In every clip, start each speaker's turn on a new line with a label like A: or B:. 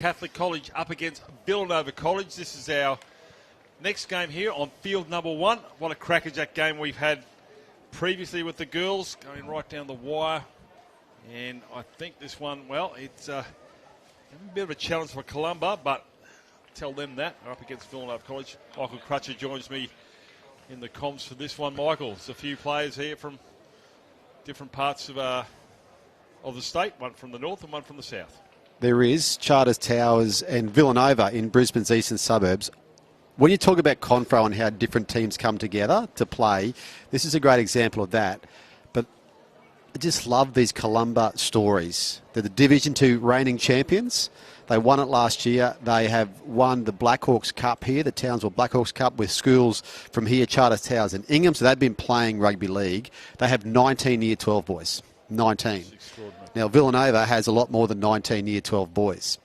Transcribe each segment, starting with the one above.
A: Catholic College up against Villanova College. This is our next game here on field number 1. What a crackerjack game we've had previously with the girls, going right down the wire. And I think this one, well, it's a bit of a challenge for Columba, but tell them that. They're up against Villanova College. Michael Crutcher joins me in the comms for this one. Michael, there's a few players here from different parts of the state, one from the north and one from the south.
B: There is Charters Towers and Villanova in Brisbane's eastern suburbs. When you talk about Confro and how different teams come together to play, this is a great example of that. But I just love these Columba stories. They're the Division 2 reigning champions. They won it last year. They have won the Blackhawks Cup here, the Townsville Blackhawks Cup, with schools from here, Charters Towers and Ingham. So they've been playing rugby league. They have 19 Year 12 boys. 19. Now, Villanova has a lot more than 19 Year 12 boys.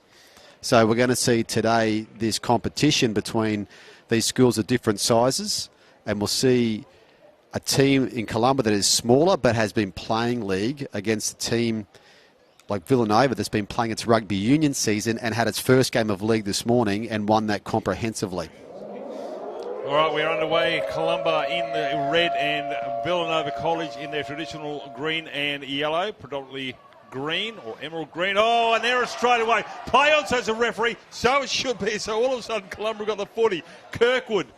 B: So we're going to see today this competition between these schools of different sizes, and we'll see a team in Columba that is smaller but has been playing league against a team like Villanova that's been playing its rugby union season and had its first game of league this morning and won that comprehensively.
A: All right, we're underway. Columba in the red and Villanova College in their traditional green and yellow, predominantly green or emerald green. Oh, an error straight away. Play on, says the referee. So it should be. So all of a sudden, Columba got the footy. Kirkwood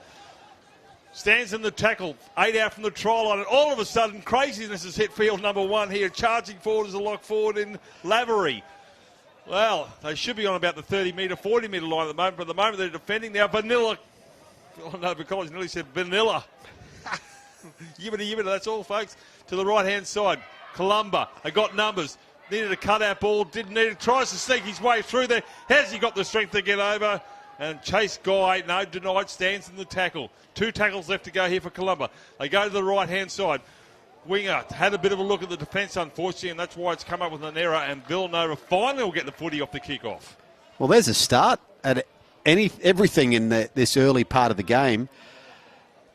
A: stands in the tackle, 8 out from the try line, and all of a sudden, craziness has hit field number 1 here. Charging forward is a lock forward in Lavery. Well, they should be on about the 30-metre, 40-metre line at the moment, but at the moment they're defending now. Villanova College nearly said vanilla. Yibbity, that's all, folks. To the right-hand side, Columba. They got numbers. Needed a cut-out ball. Didn't need it. Tries to sneak his way through there. Has he got the strength to get over? And Chase Guy, no, denied, stands in the tackle. 2 tackles left to go here for Columba. They go to the right-hand side. Winger had a bit of a look at the defence, unfortunately, and that's why it's come up with an error. And Villanova finally will get the footy off the kick-off. Well,
B: there's a start at everything in this early part of the game.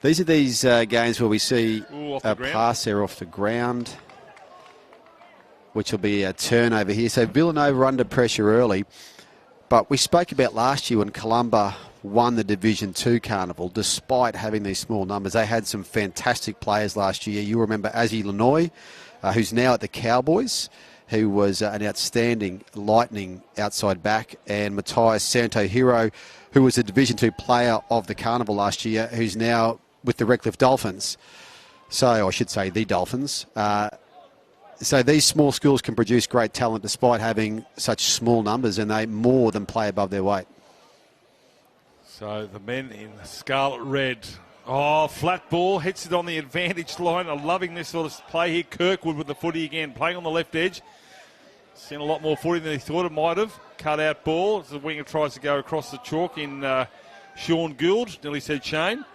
B: These are these games where we see a pass there off the ground, which will be a turnover here. So Villanova under pressure early. But we spoke about last year when Columba won the Division 2 Carnival, despite having these small numbers. They had some fantastic players last year. You remember Azzy Lenoy, who's now at the Cowboys, who was an outstanding lightning outside back, and Matthias Santohiro, who was a Division 2 player of the Carnival last year, who's now with the Redcliffe Dolphins. So I should say the Dolphins. So these small schools can produce great talent despite having such small numbers, and they more than play above their weight.
A: So the men in scarlet red. Oh, flat ball, hits it on the advantage line. I'm loving this sort of play here. Kirkwood with the footy again, playing on the left edge. Seen a lot more footy than he thought it might have. Cut out ball as the winger tries to go across the chalk in Sean Gould. Nearly said Shane.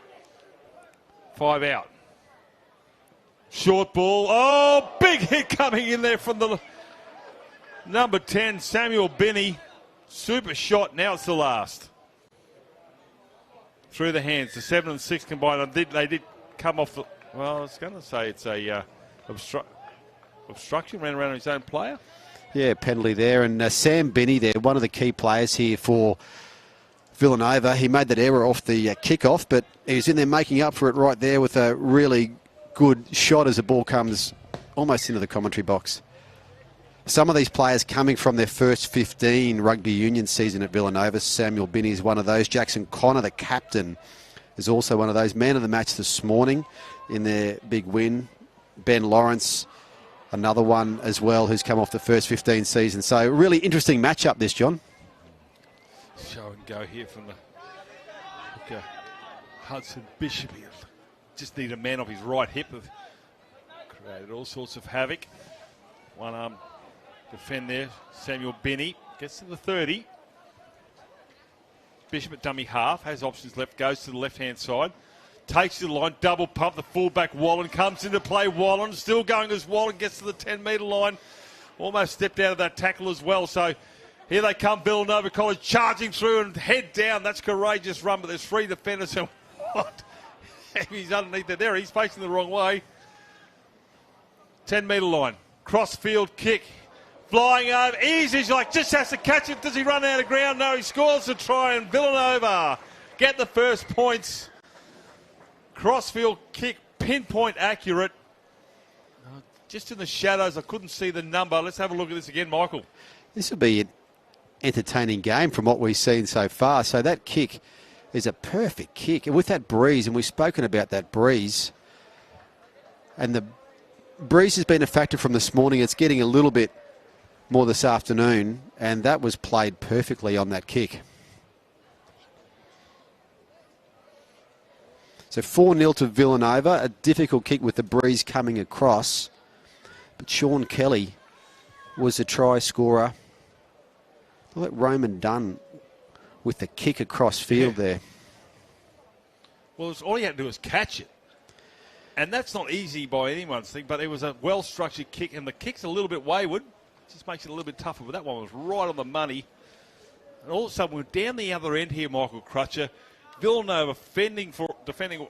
A: 5 out. Short ball. Oh, big hit coming in there from the number 10, Samuel Binney. Super shot. Now it's the last. Through the hands. The 7 and 6 combined. They did come off the... Well, I was going to say it's a obstruction. Ran around his own player.
B: Yeah, penalty there. And Sam Binney there, one of the key players here for Villanova. He made that error off the kickoff, but he was in there making up for it right there with a really good shot as the ball comes almost into the commentary box. Some of these players coming from their first 15 rugby union season at Villanova. Samuel Binney is one of those. Jackson Connor, the captain, is also one of those. Man of the match this morning in their big win. Ben Lawrence, another one as well, who's come off the first 15 seasons. So really interesting matchup this, John.
A: Show and go here from the hooker, Hudson Bishop. He just need a man off his right hip. Created all sorts of havoc. One arm defend there. Samuel Binney gets to the 30. Bishop at dummy half, has options left, goes to the left-hand side. Takes to the line, double pump, the fullback Wallen comes into play. Wallen still going as Wallen gets to the 10-metre line. Almost stepped out of that tackle as well. So here they come, Villanova College charging through and head down. That's courageous run, but there's 3 defenders. And what? He's underneath there. He's facing the wrong way. 10-metre line. Cross-field kick. Flying over, easy, he's like, just has to catch it. Does he run out of ground? No, he scores the try, and Villanova get the first points. Crossfield kick, pinpoint accurate. Just in the shadows, I couldn't see the number. Let's have a look at this again, Michael.
B: This will be an entertaining game from what we've seen so far. So that kick is a perfect kick. And with that breeze, and we've spoken about that breeze, and the breeze has been a factor from this morning. It's getting a little bit more this afternoon, and that was played perfectly on that kick. So 4-0 to Villanova, a difficult kick with the breeze coming across. But Sean Kelly was the try scorer. Look at Roman Dunn with the kick across field there.
A: Well, all you had to do was catch it. And that's not easy by anyone's thing, but it was a well-structured kick, and the kick's a little bit wayward. Just makes it a little bit tougher, but that one was right on the money. And all of a sudden, we're down the other end here, Michael Crutcher. Villanova defending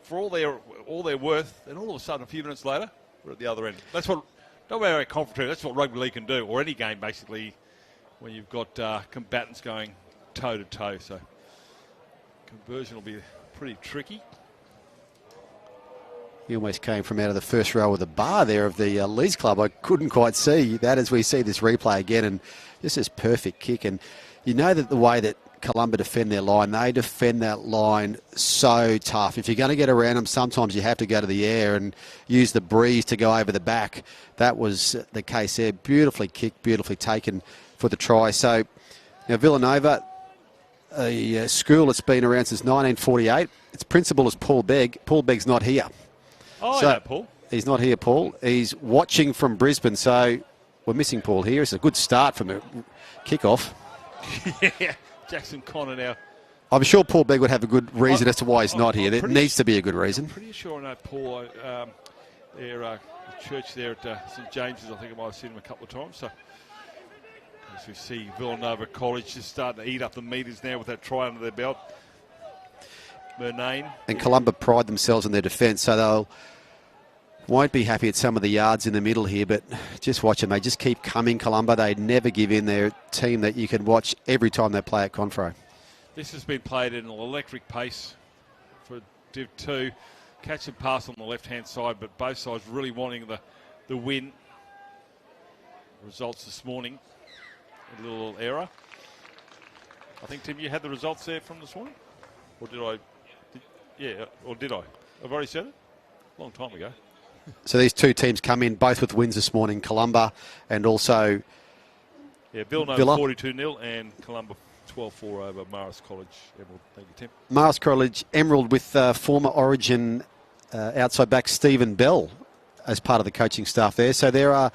A: for all their worth, and all of a sudden, a few minutes later, we're at the other end. That's what, don't worry about Confraternity, that's what rugby league can do, or any game basically, when you've got combatants going toe-to-toe. So conversion will be pretty tricky.
B: He almost came from out of the first row of the bar there of the Leeds Club. I couldn't quite see that as we see this replay again, and this is perfect kick. And you know that the way that Columba defend their line, they defend that line so tough. If you're going to get around them, sometimes you have to go to the air and use the breeze to go over the back. That was the case there. Beautifully kicked, beautifully taken for the try. So now Villanova, a school that's been around since 1948. Its principal is Paul Begg. Paul Begg's not here.
A: Oh,
B: so
A: yeah, Paul.
B: He's not here, Paul. He's watching from Brisbane, so we're missing Paul here. It's a good start from a kick-off.
A: Yeah, Jackson Connor now.
B: I'm sure Paul Begg would have a good reason as to why he's not here. There needs to be a good reason.
A: I'm pretty sure I know Paul. The church there at St James's, I think I might have seen him a couple of times. So as we see Villanova College just starting to eat up the meters now with that try under their belt. Murnane.
B: And Columba pride themselves on their defence, so won't be happy at some of the yards in the middle here, but just watch them. They just keep coming, Columba. They never give in. They're a team that you can watch every time they play at Confro.
A: This has been played at an electric pace for Div2. Catch and pass on the left-hand side, but both sides really wanting the win. Results this morning, a little error. I think, Tim, you had the results there from this morning? Or did I? Or did I? I've already said it? A long time ago.
B: So these two teams come in both with wins this morning, Columba and also
A: Villanova 42-0 and Columba 12-4 over Marist College Emerald. Thank you, Tim.
B: Marist College Emerald with former Origin outside back Stephen Bell as part of the coaching staff there. So there are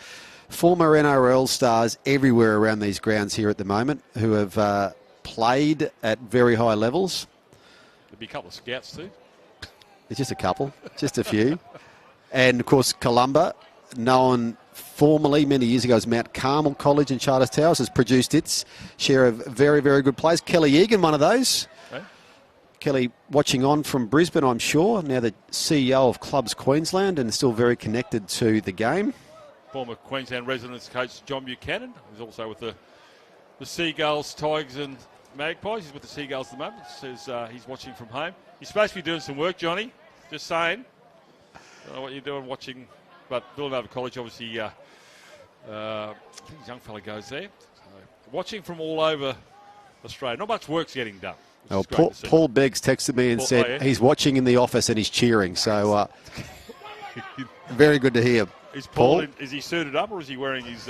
B: former NRL stars everywhere around these grounds here at the moment who have played at very high levels.
A: There'll be a couple of scouts too.
B: It's just a couple, just a few. And, of course, Columba, known formerly many years ago as Mount Carmel College in Charters Towers, has produced its share of very, very good players. Kelly Egan, one of those. Okay. Kelly watching on from Brisbane, I'm sure, now the CEO of Clubs Queensland and still very connected to the game.
A: Former Queensland residents coach John Buchanan, who's also with the Seagulls, Tigers and Magpies. He's with the Seagulls at the moment. Says he's watching from home. You're supposed to be doing some work, Johnny. Just saying. I don't know what you're doing watching. But Villanova College, obviously, I think this young fella goes there. So, watching from all over Australia. Not much work's getting done.
B: Oh, Paul Beggs texted me and said he's watching in the office and he's cheering. So very good to hear.
A: Is Paul? Is he suited up or is he wearing his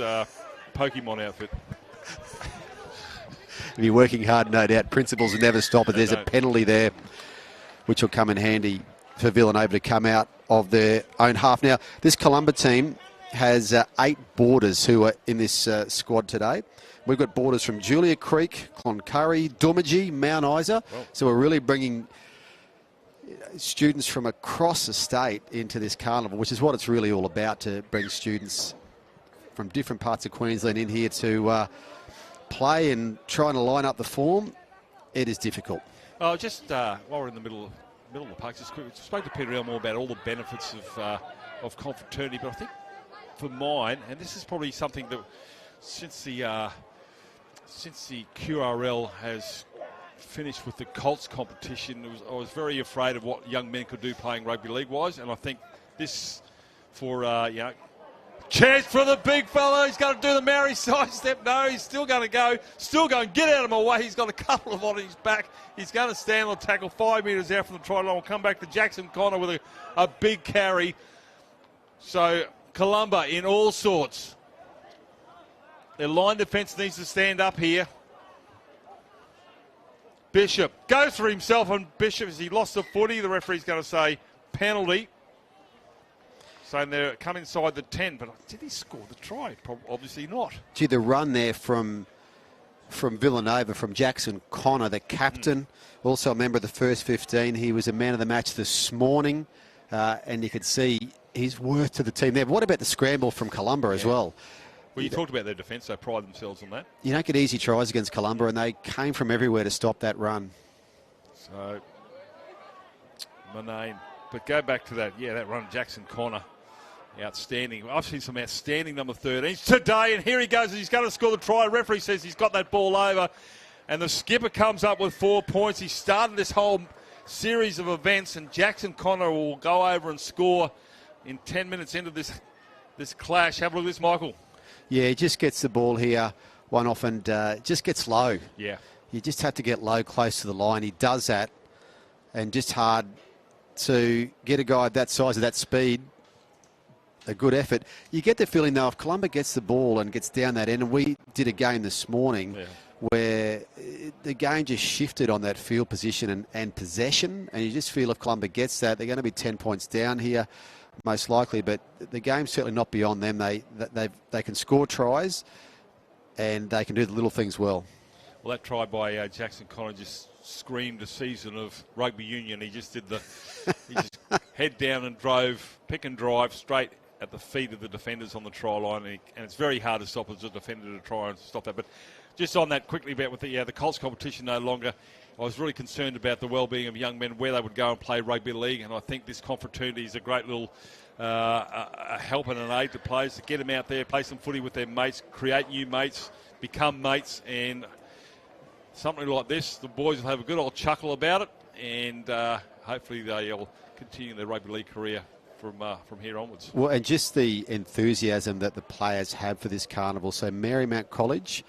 A: Pokemon outfit?
B: If you're working hard, no doubt. Principals will never stop it. There's a penalty there, which will come in handy for Villanova to come out of their own half. Now, this Columba team has 8 boarders who are in this squad today. We've got boarders from Julia Creek, Cloncurry, Doomadgee, Mount Isa. Well, so we're really bringing students from across the state into this carnival, which is what it's really all about, to bring students from different parts of Queensland in here to play and trying to line up the form. It is difficult.
A: Oh, just while we're in the middle of the park, just quickly, spoke to Peter Elmore about all the benefits of confraternity, but I think for mine, and this is probably something that since the QRL has finished with the Colts competition, I was very afraid of what young men could do playing rugby league-wise, and I think this for, chance for the big fella. He's going to do the Maori side step. No, he's still going to go. Still going. Get out of my way. He's got a couple of on his back. He's going to stand on tackle 5 metres out from the try line. We'll come back to Jackson Connor with a big carry. So Columba in all sorts. Their line defence needs to stand up here. Bishop goes for himself on Bishop as he lost the footy. The referee's going to say penalty. Saying they're come inside the 10, but did he score the try? Obviously not.
B: Gee, the run there from Villanova, from Jackson Connor, the captain, also a member of the first 15. He was a man of the match this morning, and you could see his worth to the team there. But what about the scramble from Columba as well?
A: Well, you talked about their defence. They pride themselves on that.
B: You don't get easy tries against Columba, and they came from everywhere to stop that run.
A: So, my name. But go back to that, that run, Jackson Connor. Outstanding. I've seen some outstanding number 13s today, and here he goes. He's going to score the try. Referee says he's got that ball over, and the skipper comes up with 4 points. He started this whole series of events, and Jackson Connor will go over and score in 10 minutes into this clash. Have a look at this, Michael.
B: Yeah, he just gets the ball here, one off, and just gets low.
A: Yeah.
B: You just have to get low, close to the line. He does that, and just hard to get a guy that size of that speed. A good effort. You get the feeling, though, if Columba gets the ball and gets down that end, and we did a game this morning where the game just shifted on that field position and possession, and you just feel if Columba gets that, they're going to be 10 points down here, most likely, but the game's certainly not beyond them. They can score tries, and they can do the little things well.
A: Well, that try by Jackson Connor just screamed a season of rugby union. He just did he just head down and drove, pick and drive straight at the feet of the defenders on the try line, and it's very hard to stop as a defender to try and stop that. But just on that quickly about with the Colts competition no longer, I was really concerned about the well-being of young men, where they would go and play rugby league, and I think this confraternity is a great little a help and an aid to players to get them out there, play some footy with their mates, create new mates, become mates, and something like this, the boys will have a good old chuckle about it, and hopefully they'll continue their rugby league career from here onwards. Well,
B: and just the enthusiasm that the players have for this carnival. So Marymount College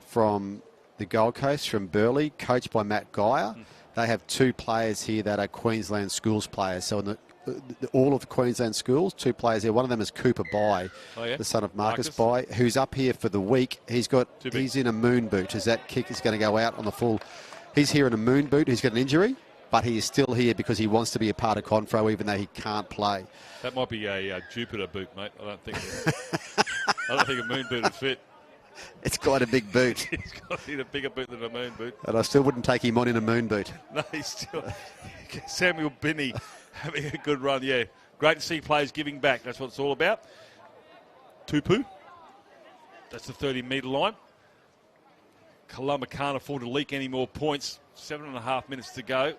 B: from the Gold Coast, from Burleigh, coached by Matt Geyer. They have 2 players here that are Queensland schools players. So in all of the Queensland schools, 2 players here. One of them is Cooper Bye, the son of Marcus Bye, who's up here for the week. He's in a moon boot as that kick is going to go out on the full. He's here in a moon boot. He's got an injury, but he is still here because he wants to be a part of Confro, even though he can't play.
A: That might be a Jupiter boot, mate. I don't think a moon boot would fit.
B: It's quite a big boot.
A: He's got to need a bigger boot than a moon boot.
B: And I still wouldn't take him on in a moon boot.
A: No, he's still... Samuel Binney having a good run, yeah. Great to see players giving back. That's what it's all about. Tupu. That's the 30-metre line. Columba can't afford to leak any more points. 7.5 minutes to go.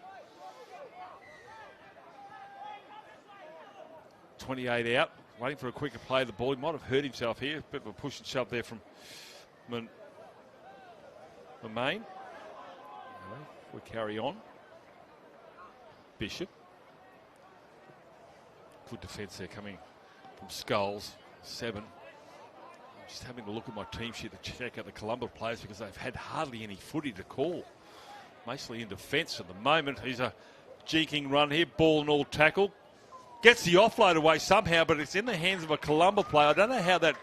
A: 28 out. Waiting for a quicker play of the ball. He might have hurt himself here. A bit of a push and shove there from the main. We carry on. Bishop. Good defence there coming from Skulls. 7. I'm just having a look at my team sheet to check out the Columba players because they've had hardly any footy to call. Mostly in defence at the moment. He's a jeeking run here. Ball and all tackle. Gets the offload away somehow, but it's in the hands of a Columba player. I don't know how that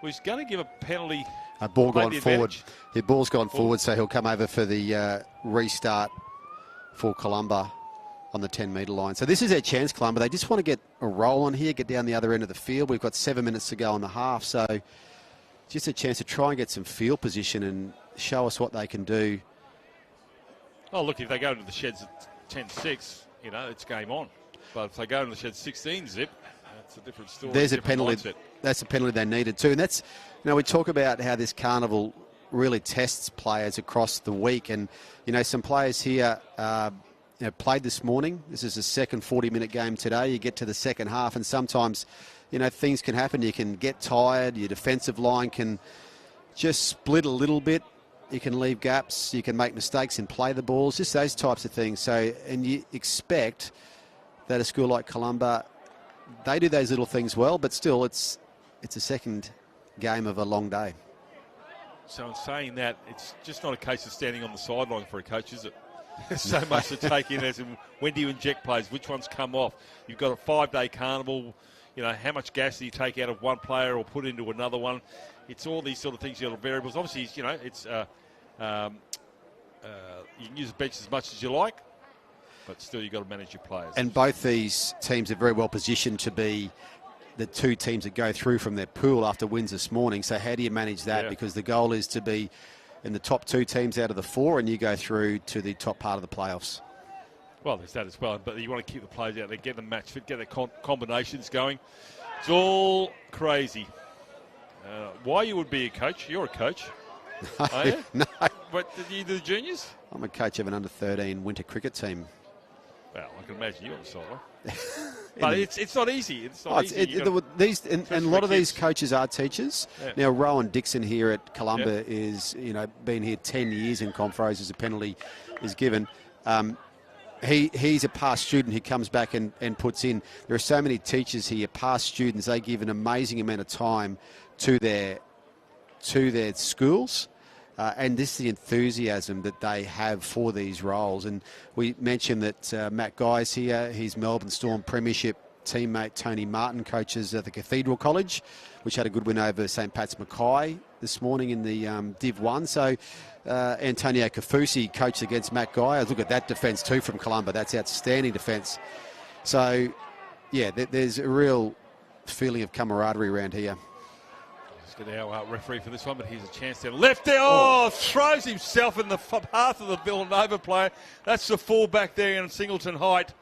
A: was going to give a penalty.
B: A ball gone forward. The ball's gone forward, so he'll come over for the restart for Columba on the 10-metre line. So this is their chance, Columba. They just want to get a roll on here, get down the other end of the field. We've got 7 minutes to go in the half, so just a chance to try and get some field position and show us what they can do.
A: Oh, look, if they go into the sheds at 10-6, it's game on. But if they go into the sheds 16-zip, that's a different story.
B: There's a penalty. Mindset. That's a penalty they needed too. And that's, we talk about how this carnival really tests players across the week. And, some players here played this morning. This is the second 40-minute game today. You get to the second half, and sometimes, things can happen. You can get tired. Your defensive line can just split a little bit. You can leave gaps, you can make mistakes and play the balls, just those types of things. So, and you expect that a school like Columba, they do those little things well, but still it's a second game of a long day.
A: So in saying that, it's just not a case of standing on the sideline for a coach, is it? There's so much to take in as in when do you inject players, which ones come off. You've got a 5-day carnival, you know, how much gas do you take out of one player or put into another one? It's all these sort of things, little variables. Obviously, you know, it's you can use the bench as much as you like, but still you've got to manage your players.
B: And both these teams are very well positioned to be the two teams that go through from their pool after wins this morning. So how do you manage that?
A: Yeah.
B: Because the goal is to be in the top 2 teams out of the 4, and you go through to the top part of the playoffs.
A: Well, there's that as well, but you want to keep the players out there, get them match fit, get their combinations going. It's all crazy. Why you would be a coach? You're a coach. Are you?
B: No,
A: What, did you do the juniors?
B: I'm a coach of an under-13 winter cricket team.
A: Well, I can imagine you're on the sideline. But it's not easy. It's not easy.
B: And a lot of these coaches are teachers.
A: Yeah.
B: Now, Rowan Dixon here at Columba
A: Yeah.
B: is, you know, been here 10 years in Confros as a penalty is given. He's a past student who comes back and puts in. There are so many teachers here, past students. They give an amazing amount of time to their schools. And this is the enthusiasm that they have for these roles. And we mentioned that Matt Guy's here. His Melbourne Storm Premiership teammate Tony Martin coaches at the Cathedral College, which had a good win over St. Pat's Mackay this morning in the Div2. So Antonio Kafusi coached against Matt Guy. Look at that defence too from Columba. That's outstanding defence. So, yeah, there's a real feeling of camaraderie around here.
A: Get our referee for this one, but here's a chance there. Left there. Oh, throws himself in the path of the Villanova player. That's the fullback there in Singleton height.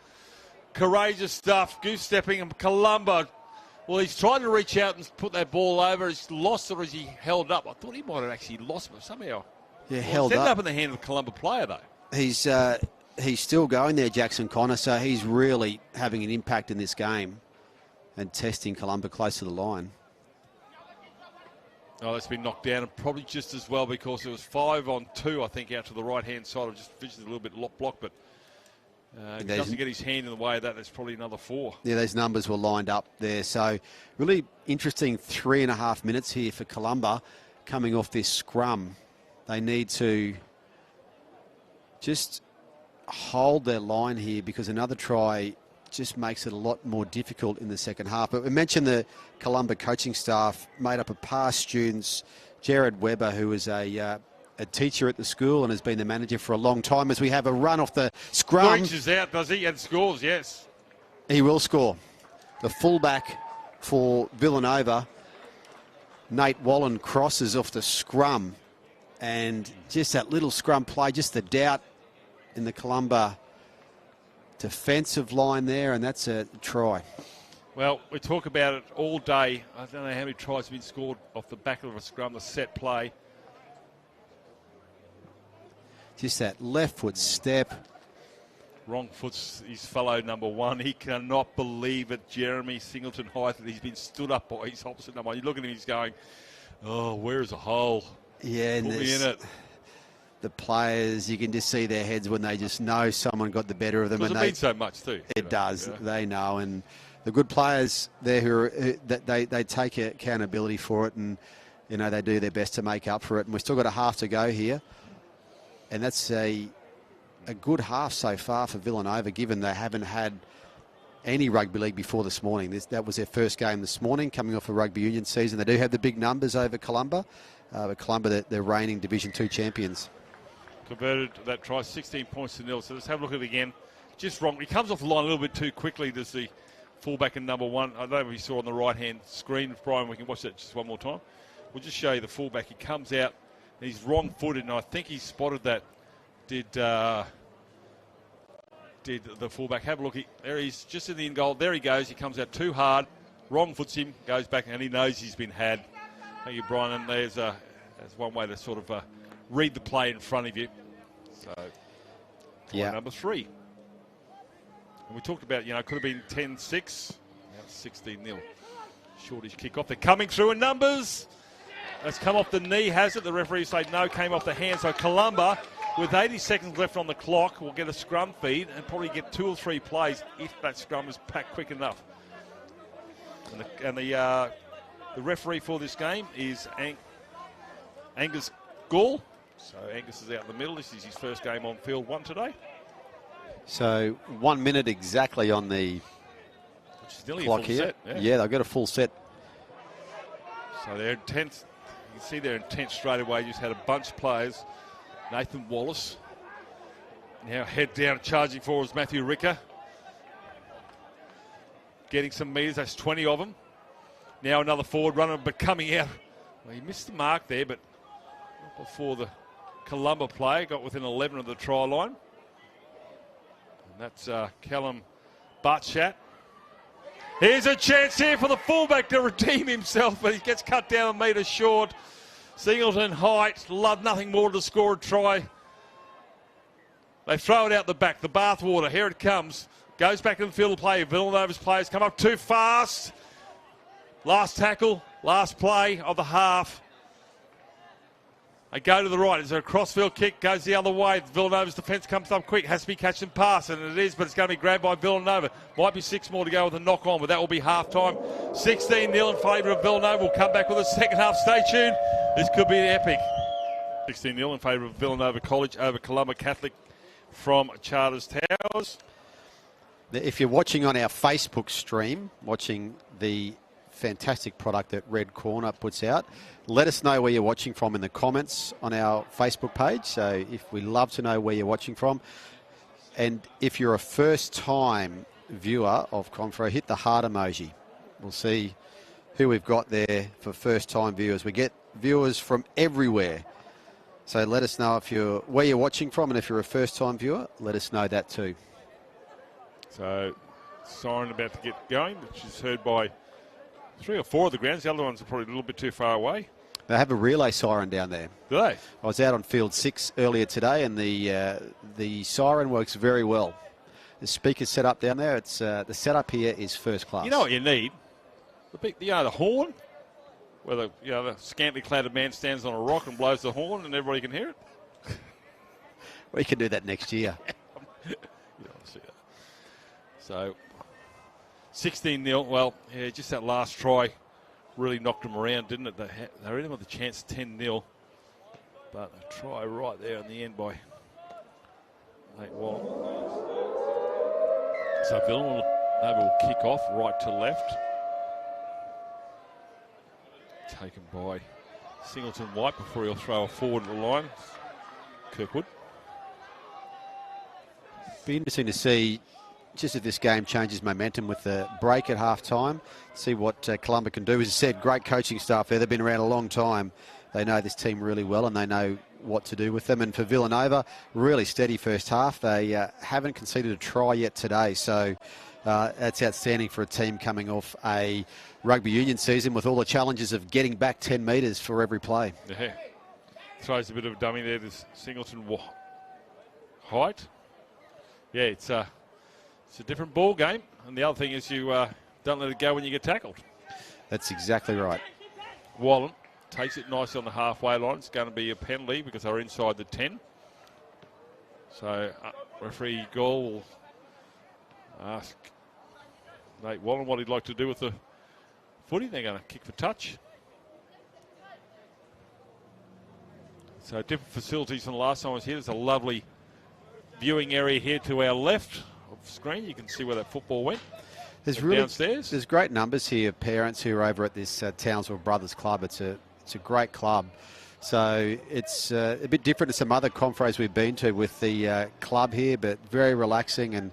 A: Courageous stuff. Goose stepping and Columba. Well, he's trying to reach out and put that ball over. He's lost it, or is he held up? I thought he might have actually lost it, but somehow.
B: Yeah, held
A: it's ended
B: up.
A: up in the hand of the Columba player, though.
B: He's still going there, Jackson Connor, so he's really having an impact in this game and testing Columba close to the line.
A: Oh, that's been knocked down, and probably just as well because it was 5-on-2, I think, out to the right-hand side. It just finishes a little bit blocked, but if he doesn't get his hand in the way of that, there's probably another 4.
B: Yeah, those numbers were lined up there. So really interesting 3.5 minutes here for Columba coming off this scrum. They need to just hold their line here because another try just makes it a lot more difficult in the second half. But we mentioned the Columba coaching staff made up of past students. Jared Webber, who was a teacher at the school and has been the manager for a long time, as we have a run off the scrum.
A: Reaches out, does he? And scores, yes.
B: He will score. The fullback for Villanova, Nate Wallen, crosses off the scrum. And just that little scrum play, just the doubt in the Columba defensive line there, and that's a try.
A: Well, we talk about it all day. I don't know how many tries have been scored off the back of a scrum, the set play.
B: Just that left foot step.
A: Wrong foot's his fellow number 1. He cannot believe it, Jeremy Singleton Hythe, that he's been stood up by his opposite number 1. You look at him, he's going, oh, where is the hole?
B: Yeah,
A: Put me in it.
B: The players, you can just see their heads when they just know someone got the better of them.
A: Because
B: and
A: it means so much too.
B: It does.
A: Yeah.
B: They know, and the good players there who they take accountability for it, and you know they do their best to make up for it. And we've still got a half to go here, and that's a good half so far for Villanova, given they haven't had any rugby league before this morning. That was their first game this morning, coming off a rugby union season. They do have the big numbers over Columba, but Columba, they're reigning Division 2 champions.
A: Converted that try, 16 points to 0. So let's have a look at it again. Just wrong. He comes off the line a little bit too quickly. There's the fullback in number 1. I don't know if you saw on the right-hand screen. Brian, we can watch that just one more time. We'll just show you the fullback. He comes out, and he's wrong-footed, and I think he spotted that. Did the fullback. Have a look. There he's just in the in goal. There he goes. He comes out too hard. Wrong foots him. Goes back, and he knows he's been had. Thank you, Brian. And there's one way to sort of read the play in front of you. So, try number 3. And we talked about, could have been 10-6. Now it's 16-0. Shortish kick off. They're coming through in numbers. That's come off the knee, has it? The referee say no, came off the hand. So Columba, with 80 seconds left on the clock, will get a scrum feed and probably get 2 or 3 plays if that scrum is packed quick enough. And the referee for this game is Angus Gall. So Angus is out in the middle. This is his first game on field 1 today.
B: So 1 minute exactly on the
A: Which is nearly
B: clock
A: a full
B: here.
A: set.
B: Yeah, they've got a full set.
A: So they're intense. You can see they're intense straight away. Just had a bunch of players. Nathan Wallace. Now head down, charging forward is Matthew Ricker. Getting some metres. That's 20 of them. Now another forward runner, but coming out. Well, he missed the mark there, but not before the Columba player got within 11 of the try line. And that's Callum Bartshat. Here's a chance here for the fullback to redeem himself, but he gets cut down a metre short. Singleton height, love nothing more to score a try. They throw it out the back, the bathwater, here it comes. Goes back in the field of play. Villanova's players come up too fast. Last tackle, last play of the half. They go to the right. Is there a crossfield kick? Goes the other way. Villanova's defence comes up quick. Has to be catch and pass, and it is, but it's going to be grabbed by Villanova. Might be 6 more to go with a knock on, but that will be half time. 16-0 in favour of Villanova. We'll come back with a second half. Stay tuned. This could be epic. 16-0 in favour of Villanova College over Columba Catholic from Charters Towers.
B: If you're watching on our Facebook stream, watching the fantastic product that Red Corner puts out, let us know where you're watching from in the comments on our Facebook page. So we love to know where you're watching from. And if you're a first-time viewer of Confra, hit the heart emoji. We'll see who we've got there for first-time viewers. We get viewers from everywhere. So let us know where you're watching from, and if you're a first-time viewer, let us know that too.
A: So siren about to get going, which is heard by 3 or 4 of the grounds. The other ones are probably a little bit too far away.
B: They have a relay siren down there.
A: Do they?
B: I was out on field 6 earlier today, and the siren works very well. The speaker's set up down there. It's the setup here is first class.
A: You know what you need? The horn, where the scantily clad man stands on a rock and blows the horn, and everybody can hear it.
B: We can do that next year.
A: You don't want to see that. So 16-0. Well, yeah, just that last try really knocked them around, didn't it? They really had the chance 10-0. But a try right there in the end by Nate Wallen. So Villanova will kick off right to left. Taken by Singleton White before he'll throw a forward at the line. Kirkwood.
B: Be interesting to see just if this game changes momentum with the break at half-time. See what Columba can do. As I said, great coaching staff there. They've been around a long time. They know this team really well, and they know what to do with them. And for Villanova, really steady first half. They haven't conceded a try yet today, so that's outstanding for a team coming off a rugby union season with all the challenges of getting back 10 metres for every play.
A: Yeah. Throws a bit of a dummy there to Singleton height. Yeah, it's a different ball game, and the other thing is you don't let it go when you get tackled.
B: That's exactly right.
A: Wallen takes it nicely on the halfway line. It's going to be a penalty because they're inside the 10. So referee Gall will ask Nate Wallen what he'd like to do with the footy. They're going to kick for touch. So different facilities than the last time I was here. There's a lovely viewing area here to our left of the screen. You can see where that football went. Downstairs.
B: There's great numbers here of parents who are over at this Townsville Brothers Club. It's a great club. So it's a bit different to some other confrays we've been to with the club here, but very relaxing, and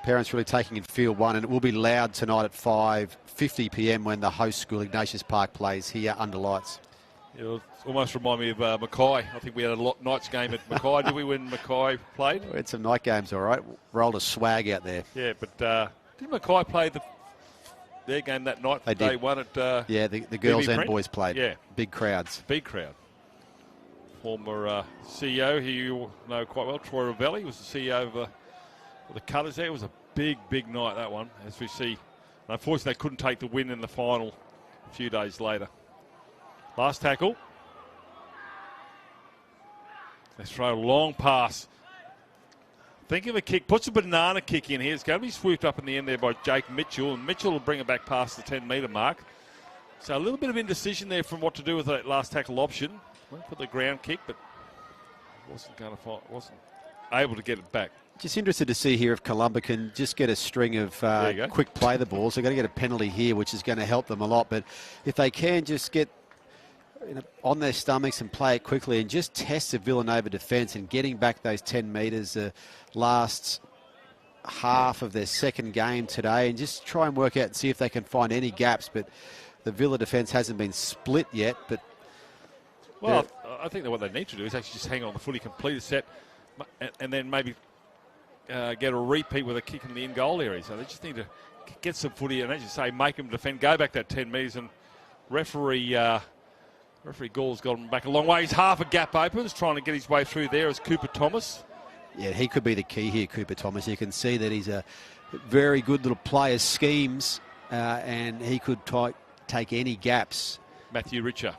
B: parents really taking in field 1. And it will be loud tonight at 5:50 p.m. when the host school Ignatius Park plays here under lights.
A: It almost remind me of Mackay. I think we had a night's game at Mackay, did we, when Mackay played?
B: We had some night games, all right. Rolled a swag out there.
A: Yeah, but did Mackay play their game that night?
B: They did.
A: Won at
B: yeah, the girls and boys played.
A: Yeah.
B: Big crowds.
A: Big crowd. Former CEO, who you know quite well, Troy Ravelli, was the CEO of the Cutters there. It was a big, big night, that one, as we see. Unfortunately, they couldn't take the win in the final a few days later. Last tackle They throw a long pass. Think of a kick. Puts a banana kick in here. It's going to be swooped up in the end there by Jake Mitchell, and Mitchell will bring it back past the 10-metre mark. So a little bit of indecision there from what to do with that last tackle option. Went for the ground kick, but wasn't able to get it back.
B: Just interested to see here if Columba can just get a string of quick play the balls. They're going to get a penalty here, which is going to help them a lot. But if they can just get on their stomachs and play it quickly and just test the Villanova defence and getting back those 10 metres, the last half of their second game today, and just try and work out and see if they can find any gaps. But the Villa defence hasn't been split yet. But
A: well, I think that what they need to do is actually just hang on the footy, complete a set, and then maybe get a repeat with a kick in the in goal area. So they just need to get some footy and, as you say, make them defend, go back that 10 metres. And referee Gall's got him back a long way. He's half a gap opens, trying to get his way through there as Cooper Thomas.
B: Yeah, he could be the key here, Cooper Thomas. You can see that he's a very good little player, schemes, and he could take any gaps.
A: Matthew Richer.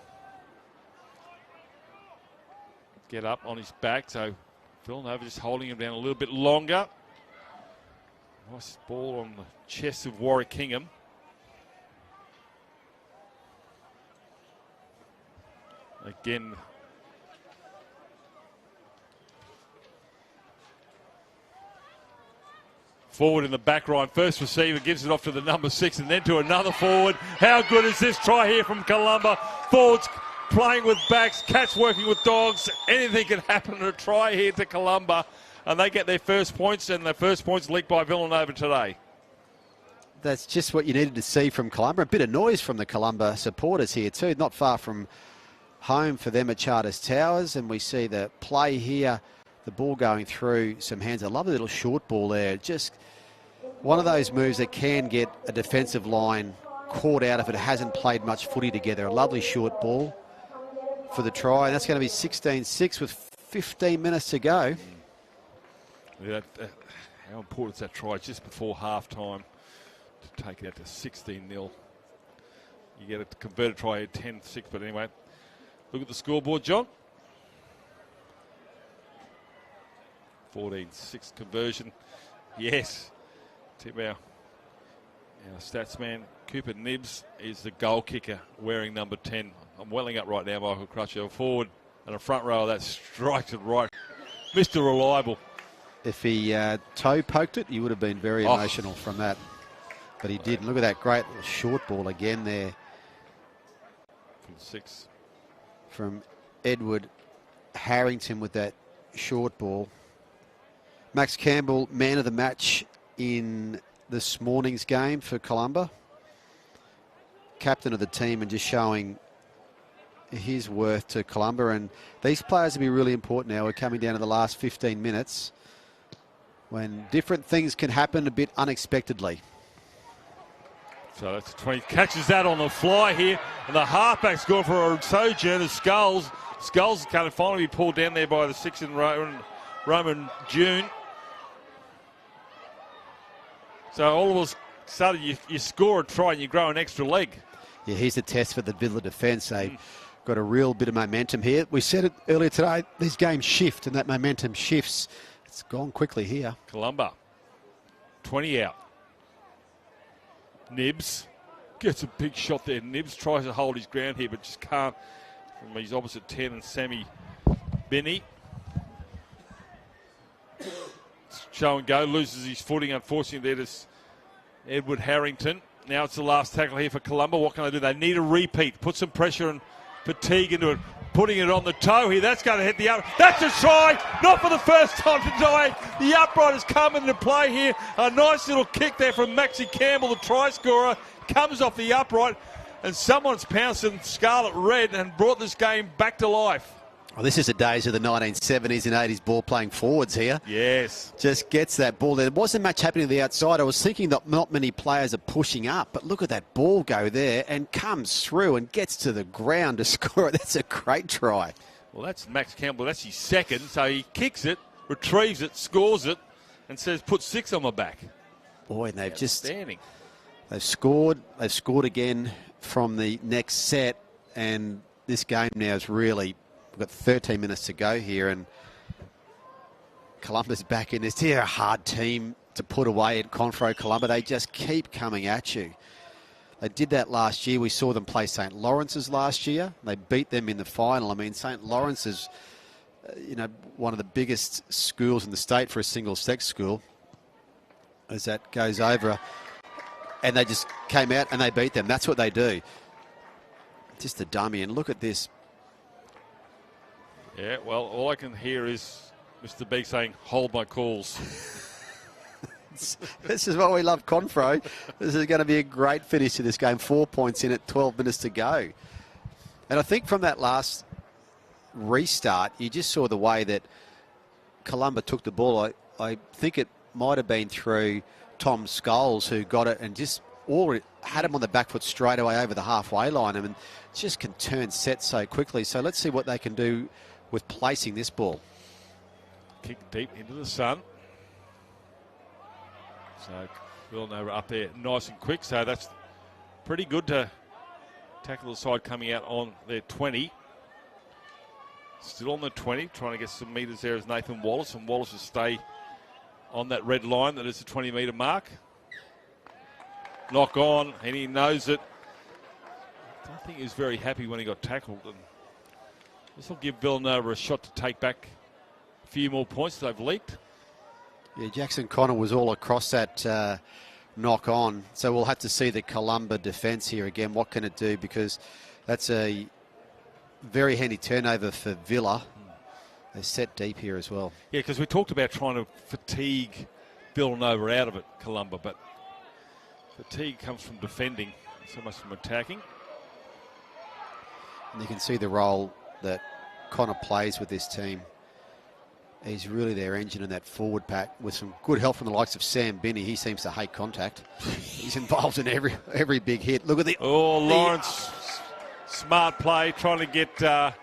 A: Get up on his back, so Villanova just holding him down a little bit longer. Nice ball on the chest of Warwick Kingham. Again, forward in the back line. First receiver gives it off to the number 6 and then to another forward. How good is this try here from Columba? Forwards playing with backs, cats working with dogs. Anything can happen in a try here to Columba. And they get their first points, and their first points leaked by Villanova today.
B: That's just what you needed to see from Columba. A bit of noise from the Columba supporters here too. Not far from home for them at Charters Towers. And we see the play here, the ball going through some hands. I love the little short ball there. Just one of those moves that can get a defensive line caught out if it hasn't played much footy together. A lovely short ball for the try. And that's going to be 16-6 with 15 minutes to go.
A: Yeah, how important is that try just before half-time to take it out to 16-0. You get a converted try at 10-6, but anyway, look at the scoreboard, John. 14-6 conversion. Yes. Tip our stats man, Cooper Nibbs, is the goal kicker wearing number 10. I'm welling up right now, Michael Crutcher. A forward and a front row, that strikes it right. Mr. Reliable.
B: If he toe poked it, he would have been very emotional from that. But he didn't. Look at that great little short ball again there.
A: From 6.
B: From Edward Harrington with that short ball. Max Campbell, man of the match in this morning's game for Columba. Captain of the team and just showing his worth to Columba. And these players will be really important now. We're coming down to the last 15 minutes when different things can happen a bit unexpectedly.
A: So that's 20. Catches that on the fly here. And the halfback's gone for a sojourner. Skulls. Skulls kind of finally be pulled down there by the 6 in Roman June. So all of a sudden you score a try and you grow an extra leg.
B: Yeah, here's the test for the Villa defence. They've got a real bit of momentum here. We said it earlier today, these games shift and that momentum shifts. It's gone quickly here.
A: Columba, 20 out. Nibbs gets a big shot there. Nibbs tries to hold his ground here, but just can't from his opposite 10 and Sammy Benny. Show and go, loses his footing, unfortunately, there to Edward Harrington. Now it's the last tackle here for Columba. What can they do? They need a repeat. Put some pressure and fatigue into it. Putting it on the toe here. That's going to hit the up. That's a try. Not for the first time today. The upright has come into play here. A nice little kick there from Maxi Campbell, the try scorer. Comes off the upright. And someone's pounced in scarlet red and brought this game back to life.
B: Well, this is the days of the 1970s and 80s ball playing forwards here.
A: Yes.
B: Just gets that ball there. There wasn't much happening to the outside. I was thinking that not many players are pushing up, but look at that ball go there and comes through and gets to the ground to score it. That's a great try.
A: Well, that's Max Campbell. That's his second. So he kicks it, retrieves it, scores it, and says, put 6 on my back.
B: Boy, and they've just...
A: Outstanding.
B: They've scored. They've scored again from the next set, and this game now is really We've got 13 minutes to go here, and Columba's back in this. They're a hard team to put away at Confro Columba. They just keep coming at you. They did that last year. We saw them play St. Lawrence's last year. They beat them in the final. I mean, St. Lawrence is, one of the biggest schools in the state for a single-sex school. As that goes over, and they just came out and they beat them. That's what they do. Just a dummy. And look at this.
A: Yeah, well, all I can hear is Mr. Beek saying, "Hold my calls."
B: This is what we love, Confro. This is going to be a great finish to this game. 4 points in it, 12 minutes to go. And I think from that last restart, you just saw the way that Columba took the ball. I think it might have been through Tom Scholes, who got it and just had him on the back foot straight away over the halfway line. I mean, just can turn sets so quickly. So let's see what they can do with placing this ball.
A: Kick deep into the sun. So Villanova up there nice and quick. So that's pretty good to tackle the side coming out on their 20. Still on the 20, trying to get some metres there is Nathan Wallace. And Wallace will stay on that red line that is the 20-metre mark. Knock on, and he knows it. I don't think he was very happy when he got tackled. And this will give Villanova a shot to take back a few more points they've leaked.
B: Yeah, Jackson Connor was all across that knock on. So we'll have to see the Columba defence here again. What can it do? Because that's a very handy turnover for Villa. They're set deep here as well.
A: Yeah, because we talked about trying to fatigue Villanova out of it, Columba, but fatigue comes from defending, so much from attacking.
B: And you can see the role that Connor plays with this team. He's really their engine in that forward pack with some good help from the likes of Sam Binney. He seems to hate contact. He's involved in every big hit. Look at the...
A: Oh, Lawrence, smart play, trying to get a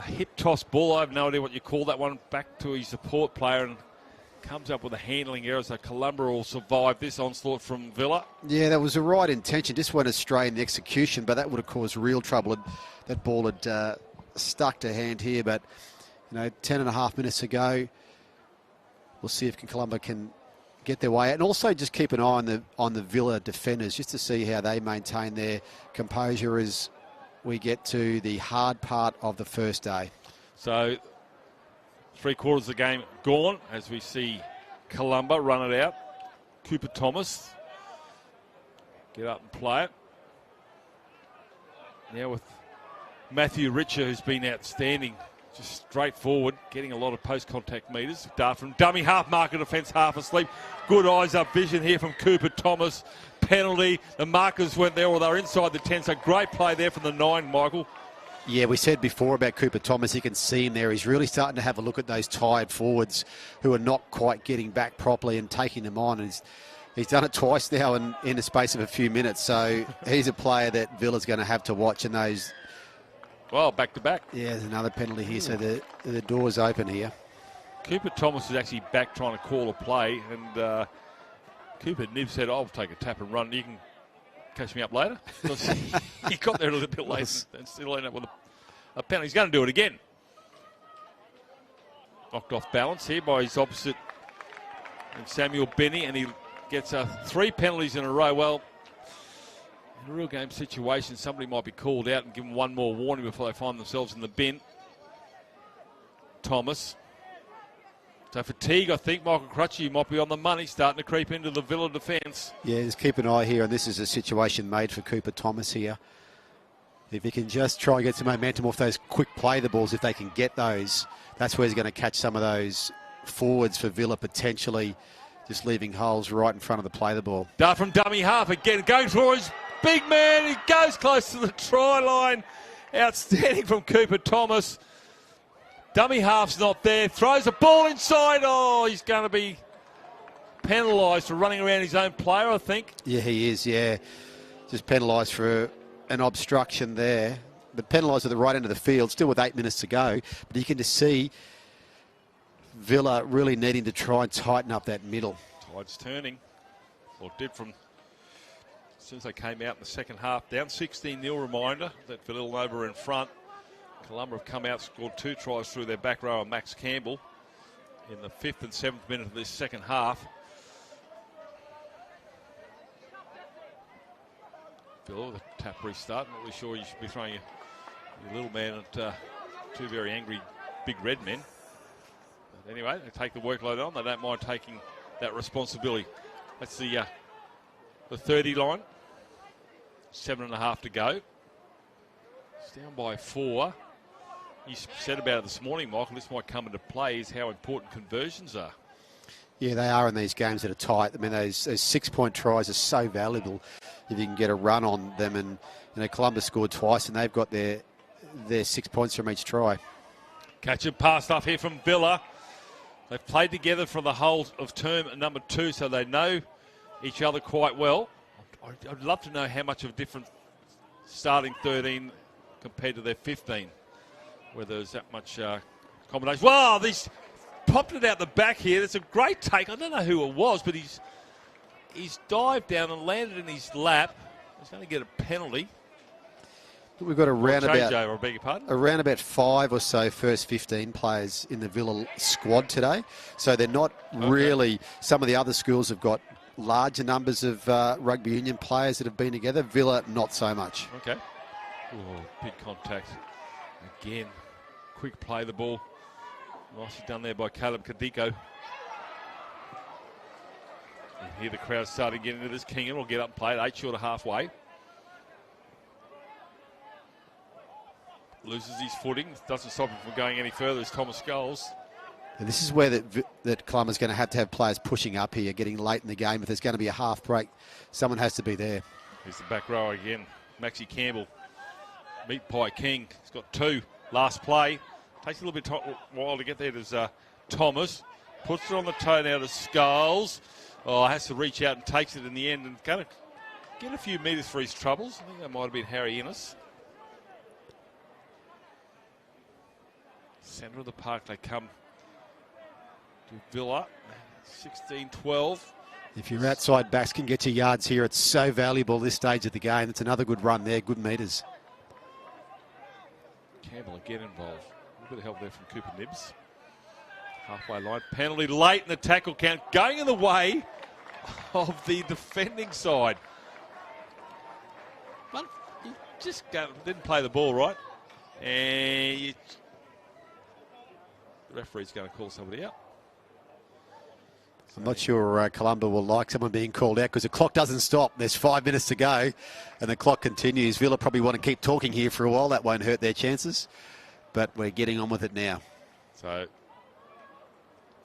A: hip toss ball. I have no idea what you call that one, back to his support player, and comes up with a handling error. So Columba will survive this onslaught from Villa. Yeah,
B: that was the right intention. Just went astray in the execution, but that would have caused real trouble. That ball had stuck to hand here, but... 10.5 minutes to go. We'll see if Columba can get their way out. And also just keep an eye on the Villa defenders just to see how they maintain their composure as we get to the hard part of the first day.
A: So 3/4 of the game gone as we see Columba run it out. Cooper Thomas get up and play it. Now with Matthew Richer, who's been outstanding. Just straightforward, getting a lot of post-contact metres. Dart from dummy half marker defence, half asleep. Good eyes up vision here from Cooper Thomas. Penalty. The markers weren't there, or they were inside the 10. So great play there from the 9, Michael.
B: Yeah, we said before about Cooper Thomas. You can see him there. He's really starting to have a look at those tired forwards who are not quite getting back properly and taking them on. And he's done it twice now in the space of a few minutes. So he's a player that Villa's going to have to watch in those...
A: Well, back-to-back.
B: Yeah, there's another penalty here, so the door's open here.
A: Cooper Thomas is actually back trying to call a play, and Cooper Nib said, "I'll take a tap and run. You can catch me up later." He got there a little bit late and still ended up with a penalty. He's going to do it again. Knocked off balance here by his opposite, and Samuel Benny, and he gets 3 penalties in a row. Well, in a real game situation, somebody might be called out and given one more warning before they find themselves in the bin. Thomas. So fatigue, I think, Michael Crutchy might be on the money, starting to creep into the Villa defence. Yeah,
B: just keep an eye here, and this is a situation made for Cooper Thomas here. If he can just try and get some momentum off those quick play the balls, if they can get those, that's where he's going to catch some of those forwards for Villa, potentially just leaving holes right in front of the play the ball.
A: Dart from dummy half again, going for his big man. He goes close to the try line. Outstanding from Cooper Thomas. Dummy half's not there. Throws a ball inside. Oh, he's going to be penalised for running around his own player, I think.
B: Yeah, he is, yeah. Just penalised for an obstruction there. But penalised at the right end of the field, still with 8 minutes to go. But you can just see Villa really needing to try and tighten up that middle.
A: Tide's turning. Or did from... As soon as they came out in the second half, down 16-0 reminder that Villanova in front. Columba have come out, scored 2 tries through their back row of Max Campbell in the 5th and 7th minute of this second half. Bill with a tap restart. Not really sure you should be throwing your little man at 2 very angry big red men. But anyway, they take the workload on. They don't mind taking that responsibility. That's the 30 line. 7.5 to go. It's down by 4. You said about it this morning, Michael, this might come into play, is how important conversions are.
B: Yeah, they are in these games that are tight. I mean, those 6-point tries are so valuable if you can get a run on them. And, Columba scored twice, and they've got their 6 points from each try.
A: Catch and pass off here from Villa. They've played together for the whole of term number 2, so they know each other quite well. I'd love to know how much of a difference starting 13 compared to their 15, whether there's that much combination. Wow, these popped it out the back here. It's a great take. I don't know who it was, but he's dived down and landed in his lap. He's going to get a penalty.
B: We've got around about 5 or so first 15 players in the Villa squad today. So they're not really, some of the other schools have got larger numbers of rugby union players that have been together. Villa, not so much.
A: Okay. Oh, big contact. Again, quick play the ball. Nicely done there by Caleb Kadiko. And here the crowd starting to get into this. Kingham will get up and play it 8 short of halfway. Loses his footing. Doesn't stop him from going any further as Thomas Scholes.
B: And this is where that Columba's going to have players pushing up here, getting late in the game. If there's going to be a half break, someone has to be there.
A: Here's the back row again. Maxie Campbell. Meat Pie King. He's got 2. Last play. Takes a little bit while to get there. There's Thomas. Puts it on the toe now to Scholes. Oh, has to reach out and takes it in the end and going to get a few metres for his troubles. I think that might have been Harry Innes. Centre of the park they come to Villa. 16-12.
B: If your outside backs can get your yards here, it's so valuable this stage of the game. It's another good run there, good metres.
A: Campbell again involved. A bit of help there from Cooper Nibbs. Halfway line. Penalty late in the tackle count. Going in the way of the defending side. But you just didn't play the ball right. And the referee's going to call somebody out.
B: I'm not sure Columba will like someone being called out because the clock doesn't stop. There's 5 minutes to go and the clock continues. Villa probably want to keep talking here for a while. That won't hurt their chances. But we're getting on with it now.
A: So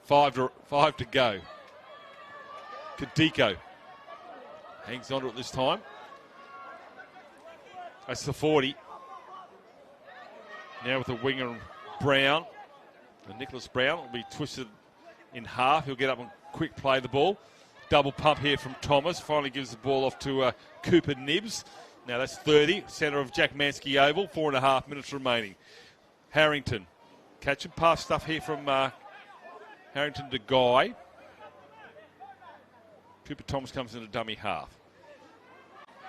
A: 5 to go. Kadiko hangs on to it this time. That's the 40. Now with the winger Brown. And Nicholas Brown will be twisted in half. He'll get up and quick play the ball. Double pump here from Thomas. Finally gives the ball off to Cooper Nibbs. Now that's 30. Centre of Jack Mansky Oval. 4.5 minutes remaining. Harrington. Catch and pass stuff here from Harrington to Guy. Cooper Thomas comes into dummy half.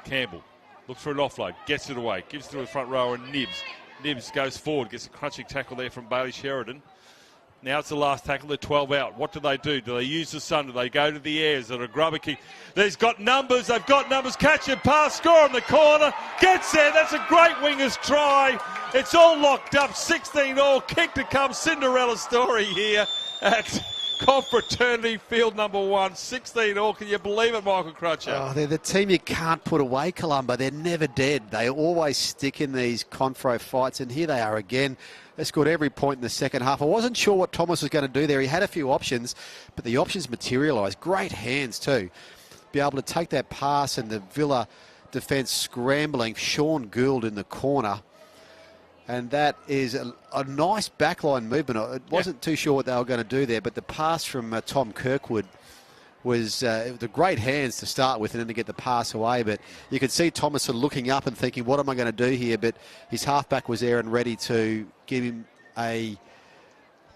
A: Campbell looks for an offload. Gets it away. Gives it to the front row and Nibbs. Nibbs goes forward. Gets a crunching tackle there from Bailey Sheridan. Now it's the last tackle. They're 12 out. What do? Do they use the sun? Do they go to the airs? Is it a grubber kick? They've got numbers. They've got numbers. Catch and pass. Score on the corner. Gets there. That's a great wingers try. It's all locked up. 16 all. Kick to come. Cinderella story here at Confraternity Field number 1. 16 all. Can you believe it, Michael Crutcher?
B: Oh, they're the team you can't put away, Columba. They're never dead. They always stick in these Confro fights, and here they are again. They scored every point in the second half. I wasn't sure what Thomas was going to do there. He had a few options, but the options materialised. Great hands too. Be able to take that pass and the Villa defence scrambling. Sean Gould in the corner. And that is a nice backline movement. I wasn't too sure what they were going to do there, but the pass from Tom Kirkwood was the great hands to start with and then to get the pass away. But you could see Thomas sort of looking up and thinking, what am I going to do here? But his halfback was there and ready to give him a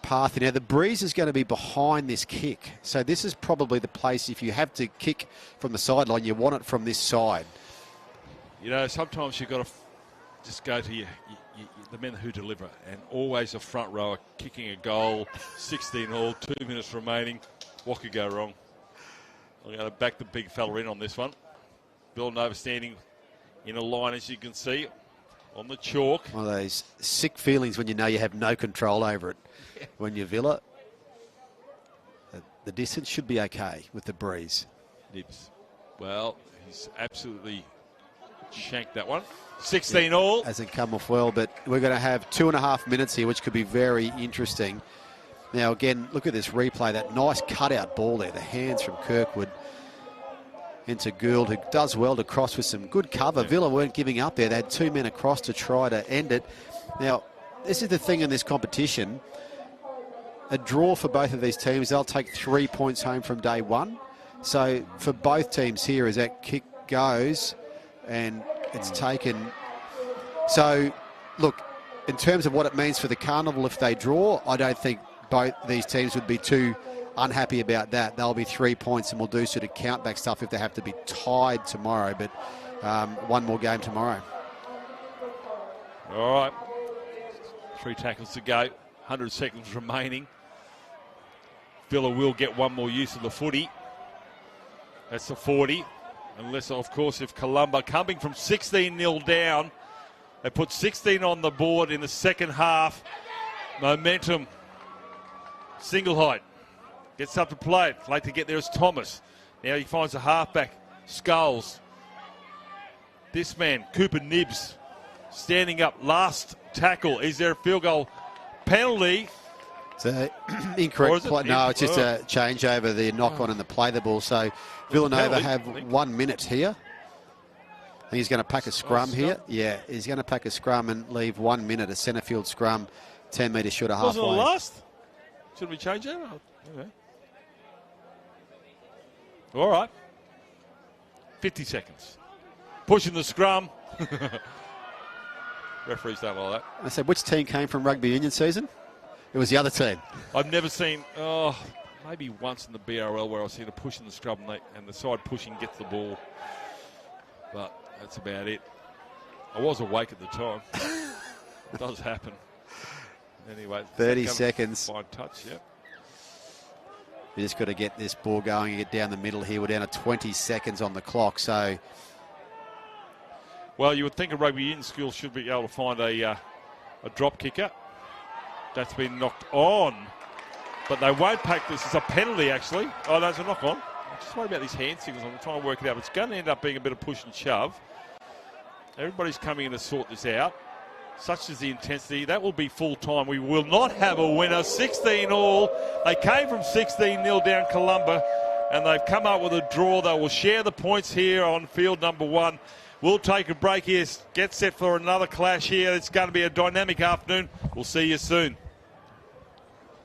B: path. Now, the breeze is going to be behind this kick. So this is probably the place, if you have to kick from the sideline, you want it from this side.
A: You know, sometimes you've got to just go to your the men who deliver, and always a front rower kicking a goal, 16 all, 2 minutes remaining. What could go wrong? I'm going to back the big fella in on this one. Villanova standing in a line, as you can see, on the chalk.
B: One of those sick feelings when you know you have no control over it. When you're Villa, the distance should be okay with the breeze.
A: Nibs. Well, he's absolutely shanked that one. 16 all.
B: Hasn't come off well, but we're going to have 2.5 minutes here, which could be very interesting. Now, again, look at this replay. That nice cutout ball there. The hands from Kirkwood into Gould, who does well to cross with some good cover. Villa weren't giving up there. They had 2 men across to try to end it. Now, this is the thing in this competition. A draw for both of these teams, they'll take 3 points home from day one. So for both teams here, as that kick goes and it's taken. So, look, in terms of what it means for the Carnival if they draw, I don't think both these teams would be too unhappy about that. They'll be 3 points, and we'll do sort of count back stuff if they have to be tied tomorrow. But one more game tomorrow.
A: All right. 3 tackles to go. 100 seconds remaining. Villa will get one more use of the footy. That's the 40. Unless, of course, if Columba, coming from 16-0 down, they put 16 on the board in the second half. Momentum. Single height. Gets up to play it. Late to get there is Thomas. Now he finds a halfback. Skulls. This man, Cooper Nibs, standing up. Last tackle. Is there a field goal penalty?
B: It's an incorrect play. No, it's just a change over the knock-on and the play the ball. So Villanova have 1 minute here. I think he's going to pack a scrum here. Yeah, he's going to pack a scrum and leave 1 minute, a centre field scrum, 10 metres short of halfway.
A: Wasn't it last? Should we change that? Okay. All right. 50 seconds. Pushing the scrum. Referees don't like that.
B: I said, which team came from rugby union season? It was the other team.
A: I've never seen, maybe once in the BRL where I've seen a push in the scrum and the side pushing gets the ball. But that's about it. I was awake at the time. It does happen. Anyway.
B: 30 seconds.
A: Fine touch, yep.
B: We just got to get this ball going and get down the middle here. We're down to 20 seconds on the clock. So,
A: well, you would think a rugby union school should be able to find a drop kicker. That's been knocked on, but they won't pack this as a penalty, actually. Oh, that's a knock on. I'm just worried about these hand signals. I'm trying to work it out. It's going to end up being a bit of push and shove. Everybody's coming in to sort this out. Such is the intensity. That will be full time. We will not have a winner. 16 all. They came from 16-0 down Columba, and they've come up with a draw. They will share the points here on field number 1. We'll take a break here. Get set for another clash here. It's going to be a dynamic afternoon. We'll see you soon.